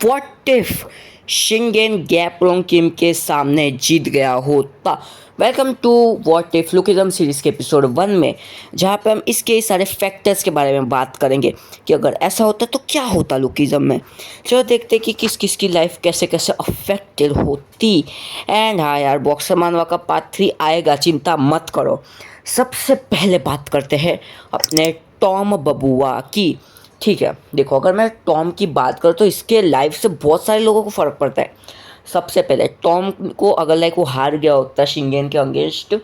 What if शिंगेन गैपरोंग किम के सामने जीत गया होता। Welcome to what if lookism series के एपिसोड 1 में, जहाँ पे हम इसके सारे फैक्टर्स के बारे में बात करेंगे कि अगर ऐसा होता तो क्या होता लुकिज्म में। चलो देखते कि किस किस की लाइफ कैसे कैसे अफेक्टेड होती। एंड हाँ यार, बॉक्सर मानवा का पार्ट 3 आएगा, चिंता मत करो। सबसे पहले बात करते हैं अपने टॉम बबुआ की। ठीक है, देखो अगर मैं टॉम की बात करूँ तो इसके लाइफ से बहुत सारे लोगों को फ़र्क पड़ता है। सबसे पहले टॉम को अगर लाइक वो हार गया होता शिंगेन के अगेंस्ट,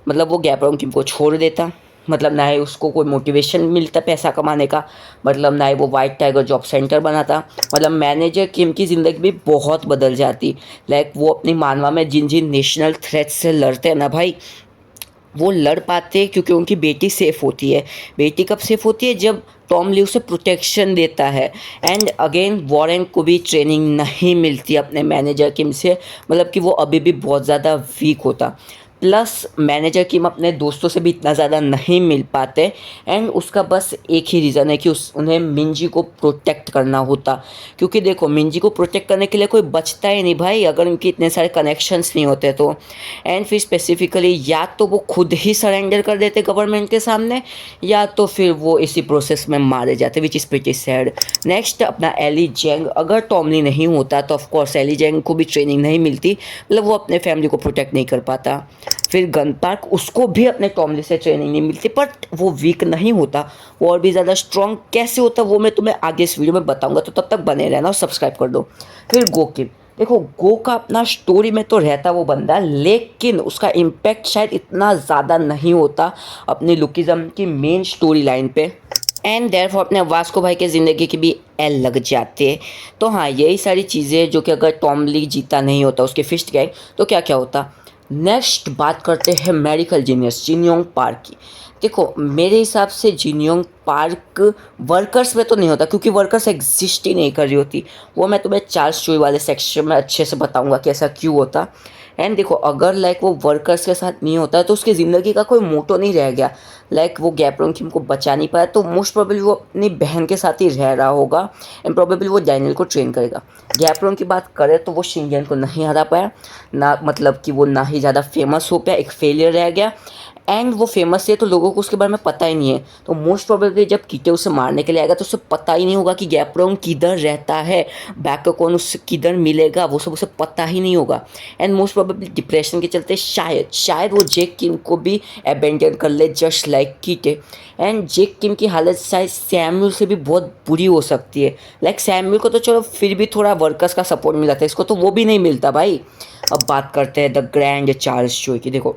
मतलब वो गैपरोंग किम को छोड़ देता, मतलब ना ही उसको कोई मोटिवेशन मिलता पैसा कमाने का, मतलब ना ही वो वाइट टाइगर जॉब सेंटर बनाता, मतलब मैनेजर किम की ज़िंदगी भी बहुत बदल जाती। लाइक वो अपनी मानवा में जिन जिन नेशनल थ्रेट से लड़ते हैं ना भाई, वो लड़ पाते हैं क्योंकि उनकी बेटी सेफ़ होती है। बेटी कब सेफ़ होती है? जब टॉम ली उसे प्रोटेक्शन देता है। एंड अगेन वॉरेन को भी ट्रेनिंग नहीं मिलती अपने मैनेजर किम से, मतलब कि वो अभी भी बहुत ज़्यादा वीक होता। प्लस मैनेजर किम अपने दोस्तों से भी इतना ज़्यादा नहीं मिल पाते। एंड उसका बस एक ही रीज़न है कि उन्हें मिंजी को प्रोटेक्ट करना होता, क्योंकि देखो मिंजी को प्रोटेक्ट करने के लिए कोई बचता ही नहीं भाई, अगर उनके इतने सारे कनेक्शंस नहीं होते तो। एंड फिर स्पेसिफिकली या तो वो खुद ही सरेंडर कर देते गवर्नमेंट के सामने, या तो फिर वो इसी प्रोसेस में मारे जाते, which is pretty sad. Next अपना एली जेंग, अगर टॉमली नहीं होता तो ऑफकोर्स एली जेंग को भी ट्रेनिंग नहीं मिलती, मतलब वो अपने फैमिली को प्रोटेक्ट नहीं कर पाता। फिर गन पार्क, उसको भी अपने टॉमली से ट्रेनिंग नहीं मिलती, बट वो वीक नहीं होता, वो और भी ज़्यादा स्ट्रॉन्ग कैसे होता वो मैं तुम्हें आगे इस वीडियो में बताऊंगा, तो तब तक बने रहना और सब्सक्राइब कर दो। फिर गोकिन, देखो गो का अपना स्टोरी में तो रहता वो बंदा, लेकिन उसका इम्पैक्ट शायद इतना ज़्यादा नहीं होता अपनी लुकिज्म की मेन स्टोरी लाइन पे। एंड देयरफॉर अपने वास्को भाई के ज़िंदगी की भी एल लग जाते। तो हाँ, यही सारी चीज़ें जो कि अगर टॉम ली जीता नहीं होता उसके फिस्ट गैंग, तो क्या क्या होता। नेक्स्ट बात करते हैं मेडिकल जीनियस जिनयोंग पार्क की। देखो मेरे हिसाब से जिनयोंग पार्क वर्कर्स में तो नहीं होता, क्योंकि वर्कर्स एग्जिस्ट ही नहीं कर रही होती। वो मैं तुम्हें चार्ल्स चोई वाले सेक्शन में अच्छे से बताऊंगा कि ऐसा क्यों होता। एंड देखो अगर लाइक वो वर्कर्स के साथ नहीं होता तो उसकी ज़िंदगी का कोई मोटो नहीं रह गया। लाइक वो गैपरोंग किम को बचा नहीं पाया, तो मोस्ट प्रोबेबली वो अपनी बहन के साथ ही रह रहा होगा। एंड प्रोबेबली वो डैनियल को ट्रेन करेगा। गैपरोंग की बात करें तो वो शिंगेन को नहीं हरा पाया ना, मतलब कि वो ना ही ज़्यादा फेमस हो पाया, एक फेलियर रह गया। एंड वो फेमस है तो लोगों को उसके बारे में पता ही नहीं है, तो मोस्ट प्रोबेबली जब कीटे उसे मारने के लिए आएगा तो उसे पता ही नहीं होगा कि गैपरोंग किधर रहता है, बैकअकॉन उससे किधर मिलेगा, वो सब उसे पता ही नहीं होगा। एंड मोस्ट प्रोबेबली डिप्रेशन के चलते शायद वो जेक किम को भी अबेंडन कर ले, जस्ट लाइक कीटे। एंड जेक किम की हालत शायद सैमुअल से भी बहुत बुरी हो सकती है। लाइक सैमुअल को तो चलो फिर भी थोड़ा वर्कर्स का सपोर्ट मिला था, इसको तो वो भी नहीं मिलता भाई। अब बात करते हैं द ग्रैंड चार्ल्स चोई की। देखो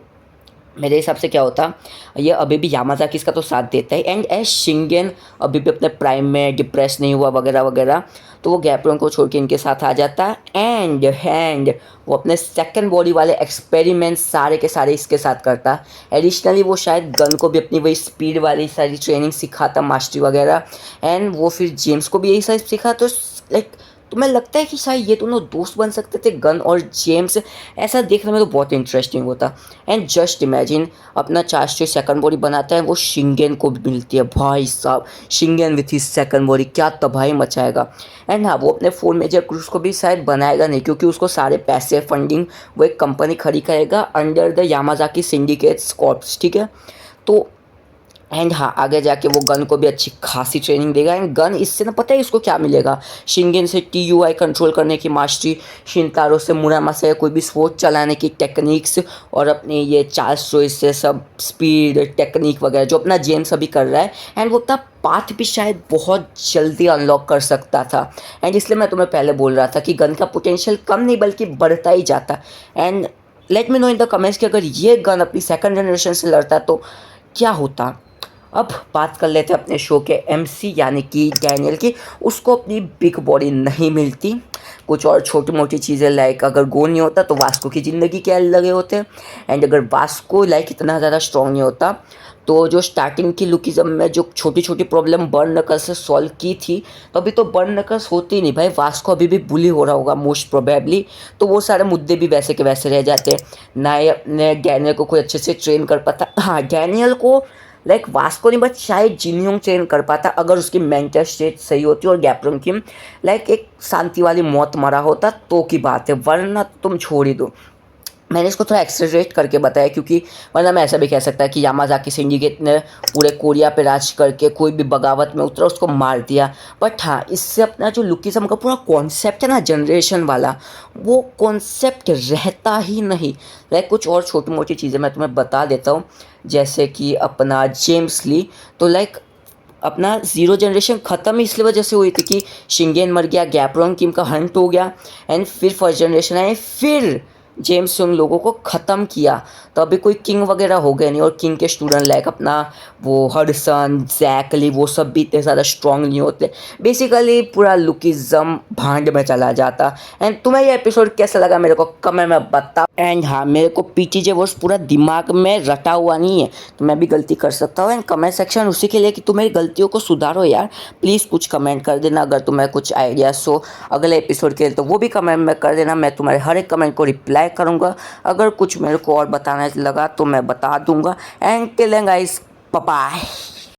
मेरे हिसाब से क्या होता, ये अभी भी यामाज़ाकी इसका तो साथ देता है। एंड एज शिंगेन अभी भी अपने प्राइम में डिप्रेस नहीं हुआ वगैरह वगैरह, तो वो गैपरोंग को छोड़ के इनके साथ आ जाता। एंड वो अपने सेकंड बॉडी वाले एक्सपेरिमेंट्स सारे के सारे इसके साथ करता। एडिशनली वो शायद गन को भी अपनी वही स्पीड वाली सारी ट्रेनिंग सिखाता, मास्टरी वगैरह। एंड वो फिर जेम्स को भी यही सारी सिखा। तो लाइक तुम्हें लगता है कि शायद ये दोनों दोस्त बन सकते थे, गन और जेम्स? ऐसा देखने में तो बहुत इंटरेस्टिंग होता। एंड जस्ट इमेजिन अपना चार्ल्स सेकंड बॉडी बनाता है, वो शिंगेन को भी मिलती है। भाई साहब, शिंगेन विथ हिज सेकंड बॉडी क्या तबाही मचाएगा। एंड हाँ, वो अपने 4 मेजर क्रूज को भी शायद बनाएगा नहीं, क्योंकि उसको सारे पैसे फंडिंग वो एक कंपनी खड़ी करेगा अंडर द यामाज़ाकी सिंडिकेट्स कॉर्प्स, ठीक है। तो एंड हाँ, आगे जाके वो गन को भी अच्छी खासी ट्रेनिंग देगा। एंड गन इससे ना पता है इसको क्या मिलेगा, शिंगेन से TUI कंट्रोल करने की मास्टरी, शिनतारो से मुरामा से कोई भी स्पोर्ट चलाने की टेक्निक्स, और अपने ये चार्ल्स चोई से सब स्पीड टेक्निक वगैरह जो अपना जेम्स अभी कर रहा है। एंड वो अपना पाथ भी शायद बहुत जल्दी अनलॉक कर सकता था। एंड इसलिए मैं तुम्हें पहले बोल रहा था कि गन का पोटेंशियल कम नहीं बल्कि बढ़ता ही जाता। And let me know in the comments कि अगर ये गन अपनी सेकंड जनरेशन से लड़ता तो क्या होता। अब बात कर लेते हैं अपने शो के MC यानी कि डैनियल की। उसको अपनी बिग बॉडी नहीं मिलती, कुछ और छोटी मोटी चीज़ें, लाइक अगर गो नहीं होता तो वास्को की ज़िंदगी के लगे होते। एंड अगर वास्को लाइक इतना ज़्यादा स्ट्रॉन्ग नहीं होता तो जो स्टार्टिंग की लुकिज्म में जो छोटी छोटी प्रॉब्लम बर्न नकल से सॉल्व की थी, तो अभी तो बर्न नकल्स होती नहीं भाई, वास्को अभी भी बुली हो रहा होगा मोस्ट प्रोबेबली, तो वो सारे मुद्दे भी वैसे के वैसे रह जाते। ना ही अपने डैनियल को कोई अच्छे से ट्रेन कर पाता। हाँ, डैनियल को लाइक वास्को नहीं बट शायद जिनयोंग ट्रेन कर पाता अगर उसकी मेंटल स्टेट सही होती और गैप्रोंग किम लाइक एक शांति वाली मौत मरा होता तो की बात है, वरना तुम छोड़ ही दो। मैंने इसको थोड़ा एक्सेजरेट करके बताया क्योंकि वरना मैं ऐसा भी कह सकता कि यामाज़ाकी सिंडिकेट ने पूरे कोरिया पे राज करके कोई भी बगावत में उतरा उसको मार दिया। बट हाँ, इससे अपना जो लुकिज्म का पूरा कॉन्सेप्ट है ना जनरेशन वाला, वो कॉन्सेप्ट रहता ही नहीं। लाइक कुछ और छोटी मोटी चीज़ें मैं तुम्हें बता देता हूँ, जैसे कि अपना जेम्स ली, तो लाइक अपना ज़ीरो जनरेशन ख़त्म ही इसलिए वजह से हुई थी कि शिंगेन मर गया, गैप्रोंग किम का हंट हो गया, एंड फिर फर्स्ट जनरेशन आए, फिर जेम्स उन लोगों को ख़त्म किया। तो अभी कोई किंग वगैरह हो गए नहीं, और किंग के स्टूडेंट लाइक अपना वो हडसन जैकली वो सब भी इतने ज़्यादा स्ट्रॉन्ग नहीं होते। बेसिकली पूरा लुकिज्म भांड में चला जाता। एंड तुम्हें ये एपिसोड कैसा लगा मेरे को कमेंट में बता। एंड हाँ, मेरे को पीटीजे वर्स पूरा दिमाग में रटा हुआ नहीं है, तो मैं भी गलती कर सकता हूँ। एंड कमेंट सेक्शन उसी के लिए कि तुम मेरी गलतियों को सुधारो यार। प्लीज़ कुछ कमेंट कर देना अगर तुम्हें कुछ आइडियाज़ हो अगले एपिसोड के लिए, तो वो भी कमेंट में कर देना। मैं तुम्हारे हर एक कमेंट को रिप्लाई करूँगा। अगर कुछ मेरे को और बताना लगा तो मैं बता दूँगा। And till then guys, bye bye.